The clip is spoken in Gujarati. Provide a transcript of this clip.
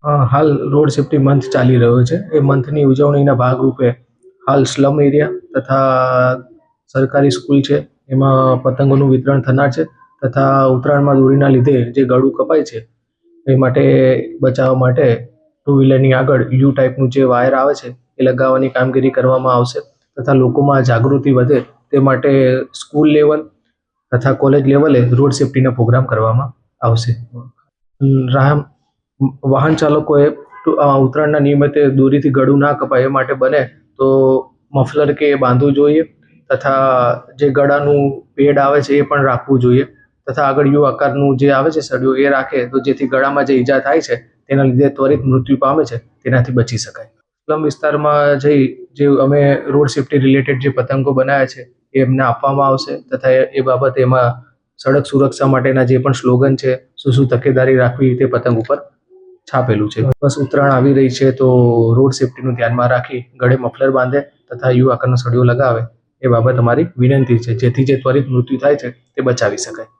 હાલ રોડ સેફ્ટી મંથ ચાલી રહ્યો છે. એ મંથની ઉજવણીના ભાગરૂપે હાલ સ્લમ એરિયા તથા સરકારી સ્કૂલ છે એમાં પતંગોનું વિતરણ થનાર છે. તથા ઉત્તરાયણમાં દોરીના લીધે જે ગળું કપાય છે એ માટે બચાવવા માટે ટુ વ્હીલરની આગળ યુ ટાઈપનું જે વાયર આવે છે એ લગાવવાની કામગીરી કરવામાં આવશે. તથા લોકોમાં જાગૃતિ વધે તે માટે સ્કૂલ લેવલ તથા કોલેજ લેવલે રોડ સેફ્ટીના પ્રોગ્રામ કરવામાં આવશે. રામ વાહન ચાલકોએ ઉત્તરાયણના નિમિત્તે દોરીથી ગળું ના કપાય એ માટે બને તો મફલર કે એ બાંધવું જોઈએ તથા જે ગળાનું પેડ આવે છે એ પણ રાખવું જોઈએ તથા આગળ યુ આકારનું જે આવે છે સળિયો એ રાખે તો જેથી ગળામાં જે ઈજા થાય છે તેના લીધે ત્વરિત મૃત્યુ પામે છે તેનાથી બચી શકાય. સ્લમ વિસ્તારમાં જઈ જે અમે રોડ સેફ્ટી રિલેટેડ જે પતંગો બનાવ્યા છે એ એમને આપવામાં આવશે તથા એ બાબતે એમાં સડક સુરક્ષા માટેના જે પણ સ્લોગન છે શું શું તકેદારી રાખવી તે પતંગ ઉપર છાપેલું છે. બસ ઉત્તરાયણ આવી રહી છે તો રોડ સેફ્ટીનું ધ્યાનમાં રાખી ગળે મફલર બાંધે તથા યુ આકારનો સળિયો લગાવે એ બાબત અમારી વિનંતી છે જેથી જે ત્વરિત મૃત્યુ થાય છે તે બચાવી શકાય.